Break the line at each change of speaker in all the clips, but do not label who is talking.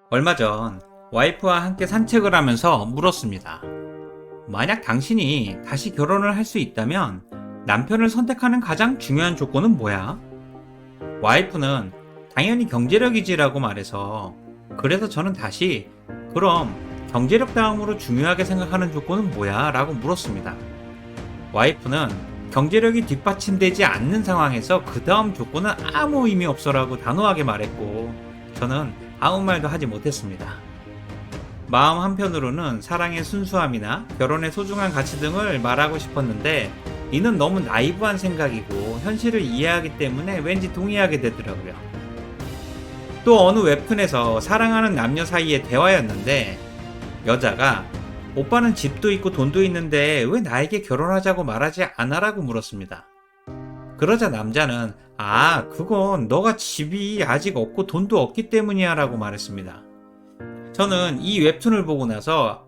얼마 전 와이프와 함께 산책을 하면서 물었습니다. 만약 당신이 다시 결혼을 할 수 있다면 남편을 선택하는 가장 중요한 조건은 뭐야? 와이프는 당연히 경제력이지라고 말해서, 그래서 저는 다시 그럼 경제력 다음으로 중요하게 생각하는 조건은 뭐야? 라고 물었습니다. 와이프는 경제력이 뒷받침되지 않는 상황에서 그 다음 조건은 아무 의미 없어라고 단호하게 말했고, 저는 아무 말도 하지 못했습니다. 마음 한편으로는 사랑의 순수함이나 결혼의 소중한 가치 등을 말하고 싶었는데, 이는 너무 나이브한 생각이고 현실을 이해하기 때문에 왠지 동의하게 되더라고요. 또 어느 웹툰에서 사랑하는 남녀 사이의 대화였는데, 여자가 오빠는 집도 있고 돈도 있는데 왜 나에게 결혼하자고 말하지 않아라고 물었습니다. 그러자 남자는 그건 너가 집이 아직 없고 돈도 없기 때문이야 라고 말했습니다. 저는 이 웹툰을 보고 나서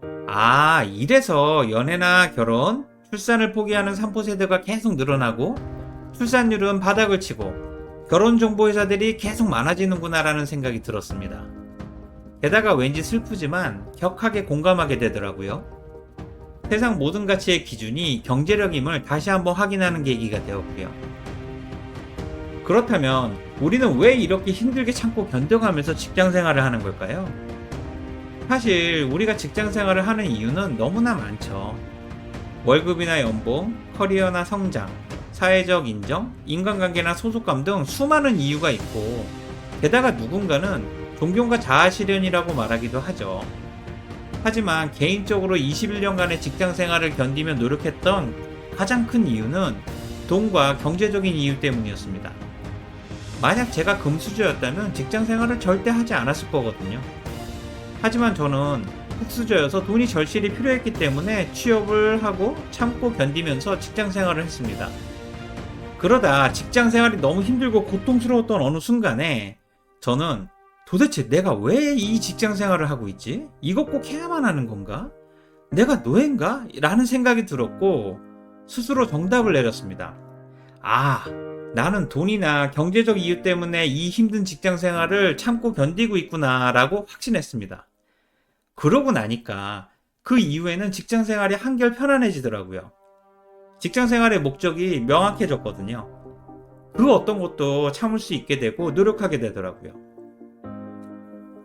이래서 연애나 결혼, 출산을 포기하는 3포 세대가 계속 늘어나고 출산율은 바닥을 치고 결혼정보회사들이 계속 많아지는구나 라는 생각이 들었습니다. 게다가 왠지 슬프지만 격하게 공감하게 되더라고요. 세상 모든 가치의 기준이 경제력임을 다시 한번 확인하는 계기가 되었고요. 그렇다면 우리는 왜 이렇게 힘들게 참고 견뎌가면서 직장 생활을 하는 걸까요? 사실 우리가 직장 생활을 하는 이유는 너무나 많죠. 월급이나 연봉, 커리어나 성장, 사회적 인정, 인간관계나 소속감 등 수많은 이유가 있고, 게다가 누군가는 존경과 자아 실현이라고 말하기도 하죠. 하지만 개인적으로 21년간의 직장 생활을 견디며 노력했던 가장 큰 이유는 돈과 경제적인 이유 때문이었습니다. 만약 제가 금수저였다면 직장 생활을 절대 하지 않았을 거거든요. 하지만 저는 흙수저여서 돈이 절실히 필요했기 때문에 취업을 하고 참고 견디면서 직장 생활을 했습니다. 그러다 직장 생활이 너무 힘들고 고통스러웠던 어느 순간에 저는 도대체 내가 왜 이 직장 생활을 하고 있지? 이거 꼭 해야만 하는 건가? 내가 노예인가? 라는 생각이 들었고 스스로 정답을 내렸습니다. 나는 돈이나 경제적 이유 때문에 이 힘든 직장 생활을 참고 견디고 있구나 라고 확신했습니다. 그러고 나니까 그 이후에는 직장 생활이 한결 편안해지더라고요. 직장 생활의 목적이 명확해졌거든요. 그 어떤 것도 참을 수 있게 되고 노력하게 되더라고요.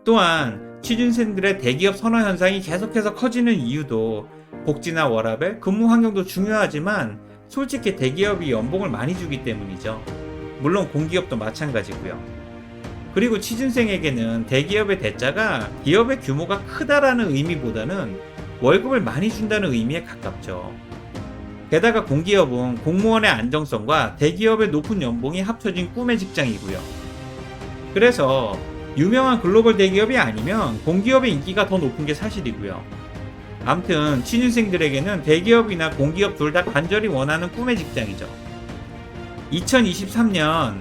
또한 취준생들의 대기업 선호 현상이 계속해서 커지는 이유도 복지나 워라밸, 근무 환경도 중요하지만 솔직히 대기업이 연봉을 많이 주기 때문이죠. 물론 공기업도 마찬가지고요. 그리고 취준생에게는 대기업의 대자가 기업의 규모가 크다라는 의미보다는 월급을 많이 준다는 의미에 가깝죠. 게다가 공기업은 공무원의 안정성과 대기업의 높은 연봉이 합쳐진 꿈의 직장이고요. 그래서 유명한 글로벌 대기업이 아니면 공기업의 인기가 더 높은 게 사실이고요. 암튼 취준생들에게는 대기업이나 공기업 둘 다 간절히 원하는 꿈의 직장이죠. 2023년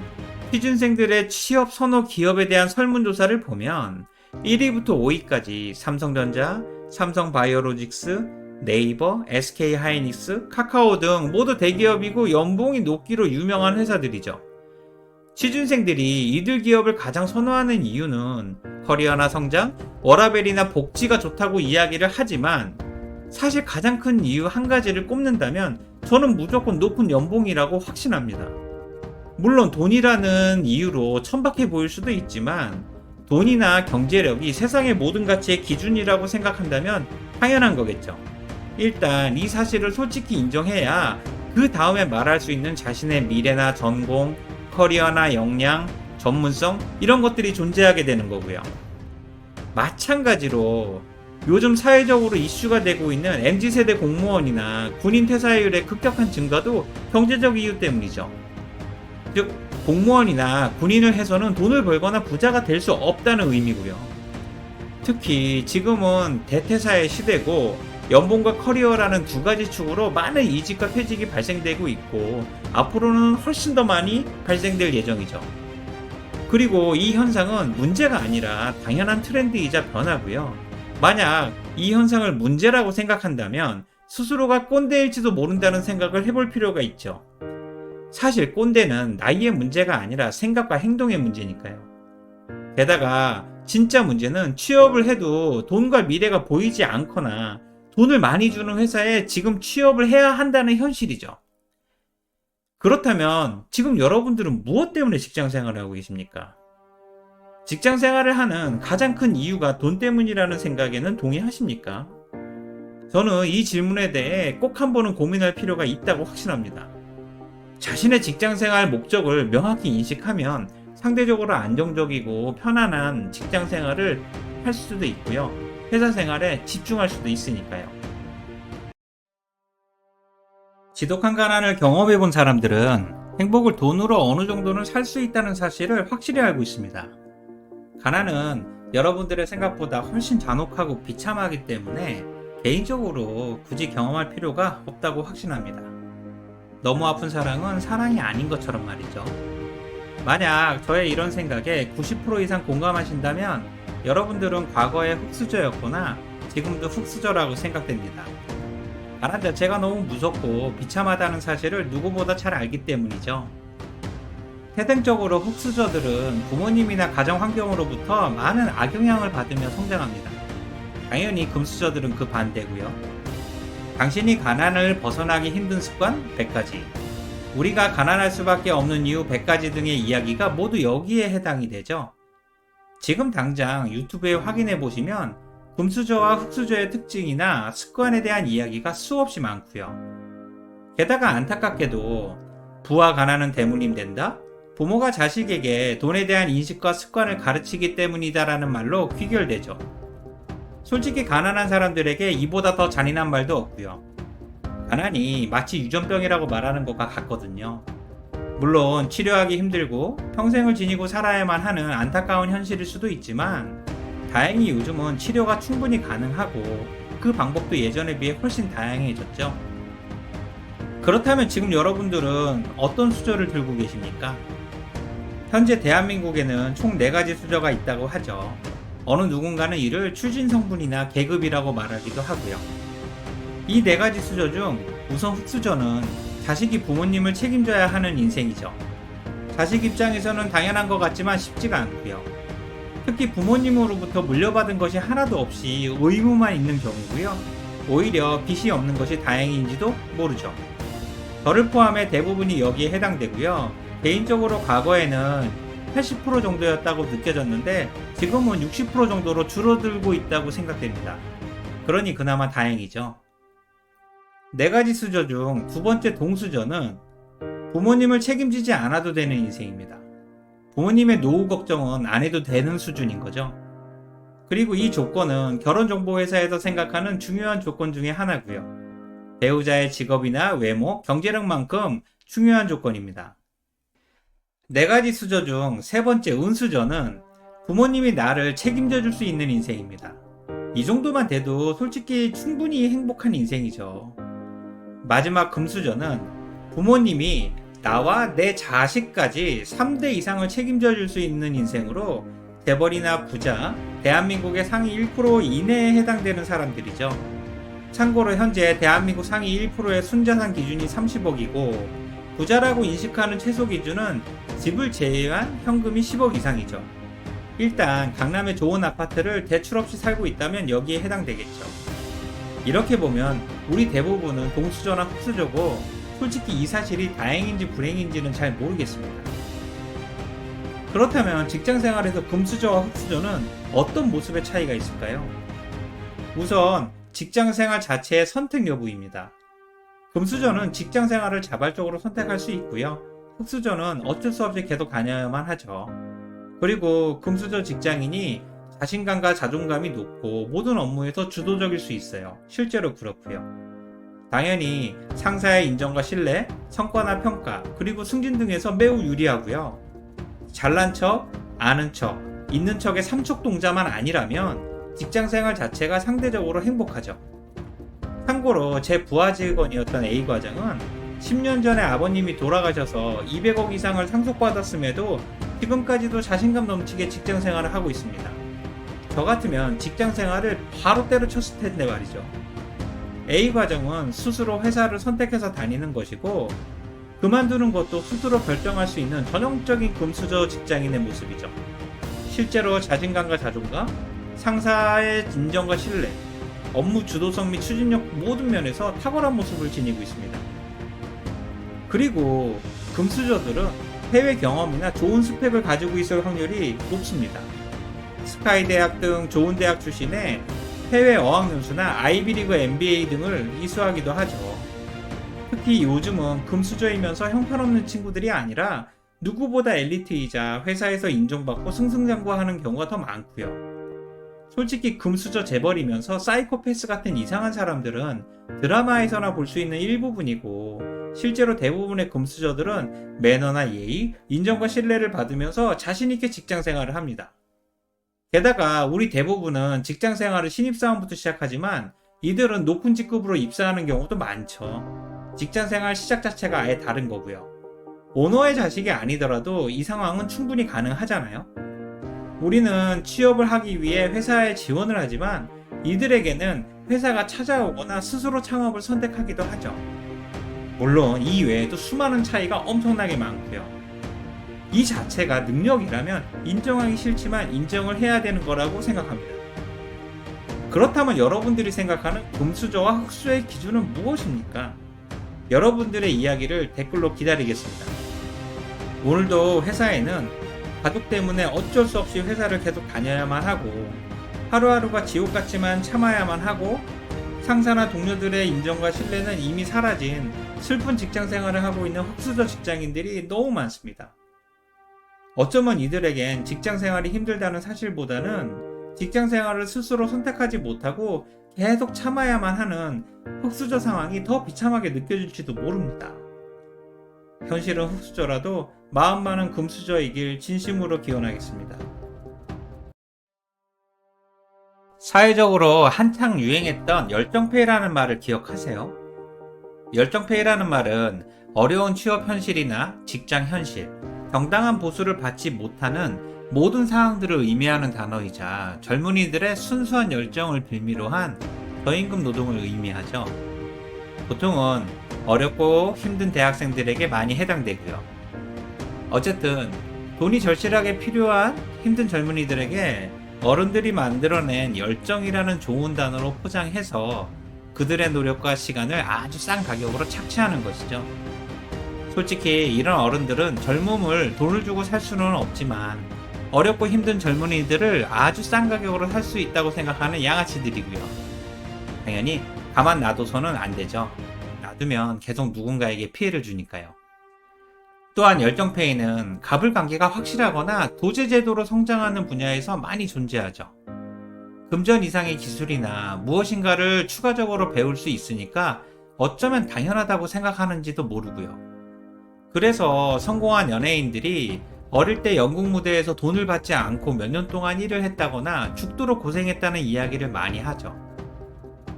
취준생들의 취업 선호 기업에 대한 설문조사를 보면 1위부터 5위까지 삼성전자, 삼성바이오로직스, 네이버, SK하이닉스, 카카오 등 모두 대기업이고 연봉이 높기로 유명한 회사들이죠. 취준생들이 이들 기업을 가장 선호하는 이유는 커리어나 성장, 워라밸이나 복지가 좋다고 이야기를 하지만 사실 가장 큰 이유 한 가지를 꼽는다면 저는 무조건 높은 연봉이라고 확신합니다. 물론 돈이라는 이유로 천박해 보일 수도 있지만 돈이나 경제력이 세상의 모든 가치의 기준이라고 생각한다면 당연한 거겠죠. 일단 이 사실을 솔직히 인정해야 그 다음에 말할 수 있는 자신의 미래나 전공, 커리어나 역량, 전문성 이런 것들이 존재하게 되는 거고요. 마찬가지로 요즘 사회적으로 이슈가 되고 있는 MZ세대 공무원이나 군인 퇴사율의 급격한 증가도 경제적 이유 때문이죠. 즉 공무원이나 군인을 해서는 돈을 벌거나 부자가 될 수 없다는 의미고요. 특히 지금은 대퇴사의 시대고 연봉과 커리어라는 두 가지 축으로 많은 이직과 퇴직이 발생되고 있고 앞으로는 훨씬 더 많이 발생될 예정이죠. 그리고 이 현상은 문제가 아니라 당연한 트렌드이자 변화고요. 만약 이 현상을 문제라고 생각한다면 스스로가 꼰대일지도 모른다는 생각을 해볼 필요가 있죠. 사실 꼰대는 나이의 문제가 아니라 생각과 행동의 문제니까요. 게다가 진짜 문제는 취업을 해도 돈과 미래가 보이지 않거나 돈을 많이 주는 회사에 지금 취업을 해야 한다는 현실이죠. 그렇다면 지금 여러분들은 무엇 때문에 직장 생활을 하고 계십니까? 직장 생활을 하는 가장 큰 이유가 돈 때문이라는 생각에는 동의하십니까? 저는 이 질문에 대해 꼭 한 번은 고민할 필요가 있다고 확신합니다. 자신의 직장 생활 목적을 명확히 인식하면 상대적으로 안정적이고 편안한 직장 생활을 할 수도 있고요. 회사 생활에 집중할 수도 있으니까요. 지독한 가난을 경험해 본 사람들은 행복을 돈으로 어느 정도는 살 수 있다는 사실을 확실히 알고 있습니다. 가난은 여러분들의 생각보다 훨씬 잔혹하고 비참하기 때문에 개인적으로 굳이 경험할 필요가 없다고 확신합니다. 너무 아픈 사랑은 사랑이 아닌 것처럼 말이죠. 만약 저의 이런 생각에 90% 이상 공감하신다면 여러분들은 과거에 흙수저였거나 지금도 흙수저라고 생각됩니다. 가난 자체가 너무 무섭고 비참하다는 사실을 누구보다 잘 알기 때문이죠. 태생적으로 흙수저들은 부모님이나 가정 환경으로부터 많은 악영향을 받으며 성장합니다. 당연히 금수저들은 그 반대고요. 당신이 가난을 벗어나기 힘든 습관 100가지, 우리가 가난할 수밖에 없는 이유 100가지 등의 이야기가 모두 여기에 해당이 되죠. 지금 당장 유튜브에 확인해 보시면 금수저와 흙수저의 특징이나 습관에 대한 이야기가 수없이 많고요. 게다가 안타깝게도 부와 가난은 대물림 된다? 부모가 자식에게 돈에 대한 인식과 습관을 가르치기 때문이다라는 말로 귀결되죠. 솔직히 가난한 사람들에게 이보다 더 잔인한 말도 없고요. 가난이 마치 유전병이라고 말하는 것과 같거든요. 물론 치료하기 힘들고 평생을 지니고 살아야만 하는 안타까운 현실일 수도 있지만 다행히 요즘은 치료가 충분히 가능하고 그 방법도 예전에 비해 훨씬 다양해졌죠. 그렇다면 지금 여러분들은 어떤 수저를 들고 계십니까? 현재 대한민국에는 총 4가지 수저가 있다고 하죠. 어느 누군가는 이를 출신 성분이나 계급이라고 말하기도 하고요. 이 4가지 수저 중 우선 흙수저는 자식이 부모님을 책임져야 하는 인생이죠. 자식 입장에서는 당연한 것 같지만 쉽지가 않고요. 특히 부모님으로부터 물려받은 것이 하나도 없이 의무만 있는 경우고요. 오히려 빚이 없는 것이 다행인지도 모르죠. 저를 포함해 대부분이 여기에 해당되고요. 개인적으로 과거에는 80% 정도였다고 느껴졌는데 지금은 60% 정도로 줄어들고 있다고 생각됩니다. 그러니 그나마 다행이죠. 4가지 수저 중 두 번째 동수저는 부모님을 책임지지 않아도 되는 인생입니다. 부모님의 노후 걱정은 안 해도 되는 수준인 거죠. 그리고 이 조건은 결혼정보회사에서 생각하는 중요한 조건 중에 하나고요. 배우자의 직업이나 외모, 경제력만큼 중요한 조건입니다. 4가지 수저 중 3번째 은수저는 부모님이 나를 책임져 줄 수 있는 인생입니다. 이 정도만 돼도 솔직히 충분히 행복한 인생이죠. 마지막 금수저는 부모님이 나와 내 자식까지 3대 이상을 책임져 줄 수 있는 인생으로 재벌이나 부자, 대한민국의 상위 1% 이내에 해당되는 사람들이죠. 참고로 현재 대한민국 상위 1%의 순자산 기준이 30억이고 부자라고 인식하는 최소 기준은 집을 제외한 현금이 10억 이상이죠. 일단 강남의 좋은 아파트를 대출 없이 살고 있다면 여기에 해당되겠죠. 이렇게 보면 우리 대부분은 동수저나 흙수저고 솔직히 이 사실이 다행인지 불행인지는 잘 모르겠습니다. 그렇다면 직장생활에서 금수저와 흙수저는 어떤 모습의 차이가 있을까요? 우선 직장생활 자체의 선택 여부입니다. 금수저는 직장생활을 자발적으로 선택할 수 있고요. 흙수저는 어쩔 수 없이 계속 다녀야만 하죠. 그리고 금수저 직장인이 자신감과 자존감이 높고 모든 업무에서 주도적일 수 있어요. 실제로 그렇고요. 당연히 상사의 인정과 신뢰, 성과나 평가, 그리고 승진 등에서 매우 유리하고요. 잘난 척, 아는 척, 있는 척의 삼척동자만 아니라면 직장생활 자체가 상대적으로 행복하죠. 참고로 제 부하 직원이었던 A과장은 10년 전에 아버님이 돌아가셔서 200억 이상을 상속받았음에도 지금까지도 자신감 넘치게 직장생활을 하고 있습니다. 저 같으면 직장생활을 바로 때려쳤을 텐데 말이죠. A과정은 스스로 회사를 선택해서 다니는 것이고 그만두는 것도 스스로 결정할 수 있는 전형적인 금수저 직장인의 모습이죠. 실제로 자신감과 자존감, 상사의 인정과 신뢰, 업무 주도성 및 추진력 모든 면에서 탁월한 모습을 지니고 있습니다. 그리고 금수저들은 해외 경험이나 좋은 스펙을 가지고 있을 확률이 높습니다. 스카이 대학 등 좋은 대학 출신의 해외 어학연수나 아이비리그 MBA 등을 이수하기도 하죠. 특히 요즘은 금수저이면서 형편없는 친구들이 아니라 누구보다 엘리트이자 회사에서 인정받고 승승장구하는 경우가 더 많고요. 솔직히 금수저 재벌이면서 사이코패스 같은 이상한 사람들은 드라마에서나 볼 수 있는 일부분이고, 실제로 대부분의 금수저들은 매너나 예의, 인정과 신뢰를 받으면서 자신있게 직장 생활을 합니다. 게다가 우리 대부분은 직장 생활을 신입사원부터 시작하지만 이들은 높은 직급으로 입사하는 경우도 많죠. 직장 생활 시작 자체가 아예 다른 거고요. 오너의 자식이 아니더라도 이 상황은 충분히 가능하잖아요. 우리는 취업을 하기 위해 회사에 지원을 하지만 이들에게는 회사가 찾아오거나 스스로 창업을 선택하기도 하죠. 물론 이 외에도 수많은 차이가 엄청나게 많고요. 이 자체가 능력이라면 인정하기 싫지만 인정을 해야 되는 거라고 생각합니다. 그렇다면 여러분들이 생각하는 금수저와 흑수저의 기준은 무엇입니까? 여러분들의 이야기를 댓글로 기다리겠습니다. 오늘도 회사에는 가족 때문에 어쩔 수 없이 회사를 계속 다녀야만 하고, 하루하루가 지옥 같지만 참아야만 하고, 상사나 동료들의 인정과 신뢰는 이미 사라진 슬픈 직장 생활을 하고 있는 흑수저 직장인들이 너무 많습니다. 어쩌면 이들에겐 직장 생활이 힘들다는 사실보다는 직장 생활을 스스로 선택하지 못하고 계속 참아야만 하는 흑수저 상황이 더 비참하게 느껴질지도 모릅니다. 현실은 흑수저라도 마음만은 금수저이길 진심으로 기원하겠습니다. 사회적으로 한창 유행했던 열정페이라는 말을 기억하세요? 열정페이라는 말은 어려운 취업 현실이나 직장 현실, 정당한 보수를 받지 못하는 모든 상황들을 의미하는 단어이자 젊은이들의 순수한 열정을 빌미로 한 저임금 노동을 의미하죠. 보통은 어렵고 힘든 대학생들에게 많이 해당되고요. 어쨌든 돈이 절실하게 필요한 힘든 젊은이들에게 어른들이 만들어낸 열정이라는 좋은 단어로 포장해서 그들의 노력과 시간을 아주 싼 가격으로 착취하는 것이죠. 솔직히 이런 어른들은 젊음을 돈을 주고 살 수는 없지만 어렵고 힘든 젊은이들을 아주 싼 가격으로 살 수 있다고 생각하는 양아치들이고요. 당연히 가만 놔둬서는 안 되죠. 놔두면 계속 누군가에게 피해를 주니까요. 또한 열정페이는 가불관계가 확실하거나 도제제도로 성장하는 분야에서 많이 존재하죠. 금전 이상의 기술이나 무엇인가를 추가적으로 배울 수 있으니까 어쩌면 당연하다고 생각하는지도 모르고요. 그래서 성공한 연예인들이 어릴 때 연극 무대에서 돈을 받지 않고 몇 년 동안 일을 했다거나 죽도록 고생했다는 이야기를 많이 하죠.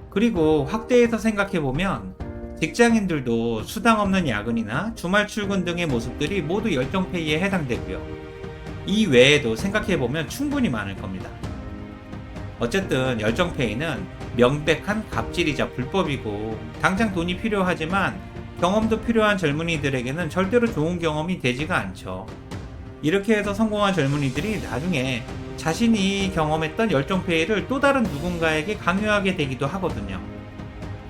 그리고 확대해서 생각해보면 직장인들도 수당 없는 야근이나 주말 출근 등의 모습들이 모두 열정페이에 해당되고요. 이 외에도 생각해보면 충분히 많을 겁니다. 어쨌든 열정페이는 명백한 갑질이자 불법이고 당장 돈이 필요하지만 경험도 필요한 젊은이들에게는 절대로 좋은 경험이 되지가 않죠. 이렇게 해서 성공한 젊은이들이 나중에 자신이 경험했던 열정페이를 또 다른 누군가에게 강요하게 되기도 하거든요.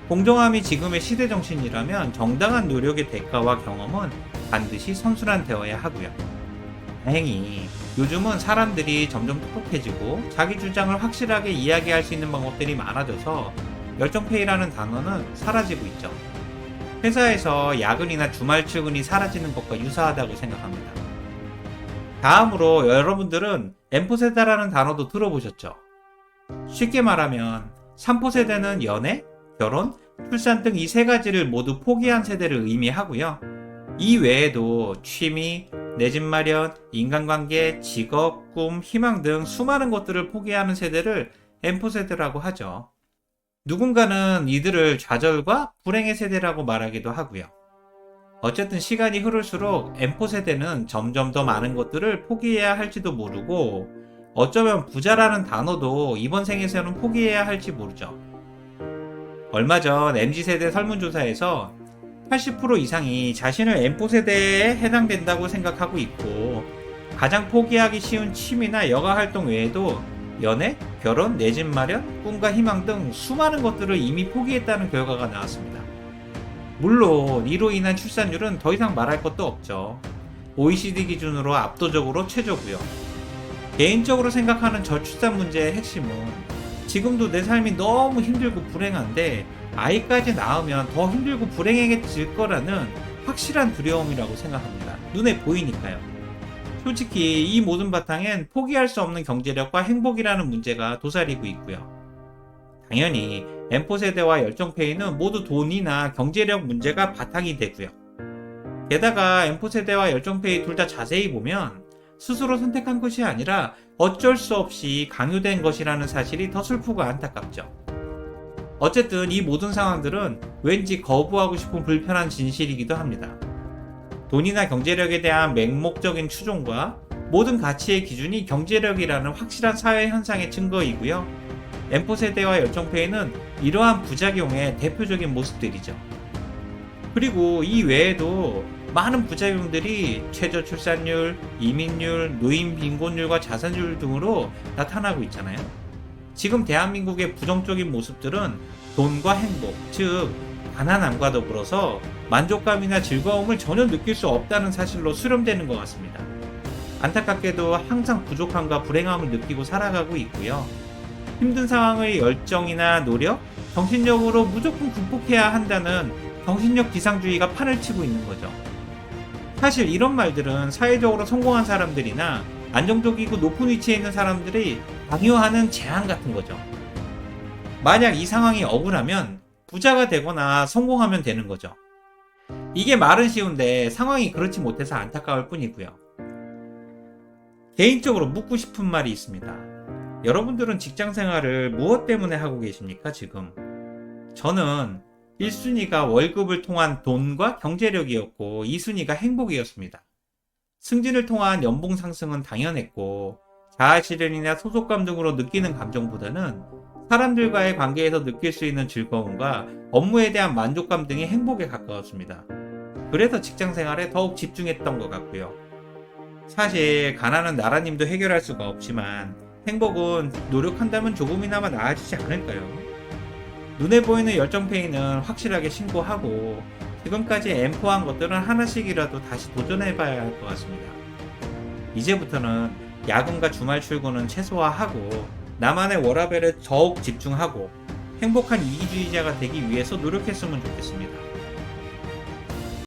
공정함이 지금의 시대 정신이라면 정당한 노력의 대가와 경험은 반드시 선순환되어야 하고요. 다행히 요즘은 사람들이 점점 똑똑해지고 자기 주장을 확실하게 이야기할 수 있는 방법들이 많아져서 열정페이라는 단어는 사라지고 있죠. 회사에서 야근이나 주말 출근이 사라지는 것과 유사하다고 생각합니다. 다음으로 여러분들은 M4세대라는 단어도 들어보셨죠? 쉽게 말하면 3포세대는 연애, 결혼, 출산 등 이 세 가지를 모두 포기한 세대를 의미하고요. 이 외에도 취미, 내 집 마련, 인간관계, 직업, 꿈, 희망 등 수많은 것들을 포기하는 세대를 M4세대라고 하죠. 누군가는 이들을 좌절과 불행의 세대라고 말하기도 하고요. 어쨌든 시간이 흐를수록 M4세대는 점점 더 많은 것들을 포기해야 할지도 모르고 어쩌면 부자라는 단어도 이번 생에서는 포기해야 할지 모르죠. 얼마 전 MZ세대 설문조사에서 80% 이상이 자신을 M4세대에 해당된다고 생각하고 있고 가장 포기하기 쉬운 취미나 여가 활동 외에도 연애, 결혼, 내 집 마련, 꿈과 희망 등 수많은 것들을 이미 포기했다는 결과가 나왔습니다. 물론 이로 인한 출산율은 더 이상 말할 것도 없죠. OECD 기준으로 압도적으로 최저고요. 개인적으로 생각하는 저출산 문제의 핵심은 지금도 내 삶이 너무 힘들고 불행한데 아이까지 낳으면 더 힘들고 불행해질 거라는 확실한 두려움이라고 생각합니다. 눈에 보이니까요. 솔직히 이 모든 바탕엔 포기할 수 없는 경제력과 행복이라는 문제가 도사리고 있고요. 당연히 M4세대와 열정페이는 모두 돈이나 경제력 문제가 바탕이 되고요. 게다가 M4세대와 열정페이 둘 다 자세히 보면 스스로 선택한 것이 아니라 어쩔 수 없이 강요된 것이라는 사실이 더 슬프고 안타깝죠. 어쨌든 이 모든 상황들은 왠지 거부하고 싶은 불편한 진실이기도 합니다. 돈이나 경제력에 대한 맹목적인 추종과 모든 가치의 기준이 경제력이라는 확실한 사회 현상의 증거이고요. M4세대와 열정페이는 이러한 부작용의 대표적인 모습들이죠. 그리고 이 외에도 많은 부작용들이 최저 출산율, 이민율, 노인 빈곤율과 자살률 등으로 나타나고 있잖아요. 지금 대한민국의 부정적인 모습들은 돈과 행복, 즉 가난함과 더불어서 만족감이나 즐거움을 전혀 느낄 수 없다는 사실로 수렴되는 것 같습니다. 안타깝게도 항상 부족함과 불행함을 느끼고 살아가고 있고요. 힘든 상황의 열정이나 노력, 정신력으로 무조건 극복해야 한다는 정신력 지상주의가 판을 치고 있는 거죠. 사실 이런 말들은 사회적으로 성공한 사람들이나 안정적이고 높은 위치에 있는 사람들이 강요하는 제한 같은 거죠. 만약 이 상황이 억울하면 부자가 되거나 성공하면 되는 거죠. 이게 말은 쉬운데 상황이 그렇지 못해서 안타까울 뿐이고요. 개인적으로 묻고 싶은 말이 있습니다. 여러분들은 직장 생활을 무엇 때문에 하고 계십니까, 지금? 저는 1순위가 월급을 통한 돈과 경제력이었고 2순위가 행복이었습니다. 승진을 통한 연봉 상승은 당연했고 자아실현이나 소속감 등으로 느끼는 감정보다는 사람들과의 관계에서 느낄 수 있는 즐거움과 업무에 대한 만족감 등이 행복에 가까웠습니다. 그래서 직장 생활에 더욱 집중했던 것 같고요. 사실 가난은 나라님도 해결할 수가 없지만 행복은 노력한다면 조금이나마 나아지지 않을까요? 눈에 보이는 열정페이는 확실하게 신고하고 지금까지 M4한 것들은 하나씩이라도 다시 도전해봐야 할 것 같습니다. 이제부터는 야근과 주말 출근은 최소화하고 나만의 워라밸에 더욱 집중하고 행복한 이기주의자가 되기 위해서 노력했으면 좋겠습니다.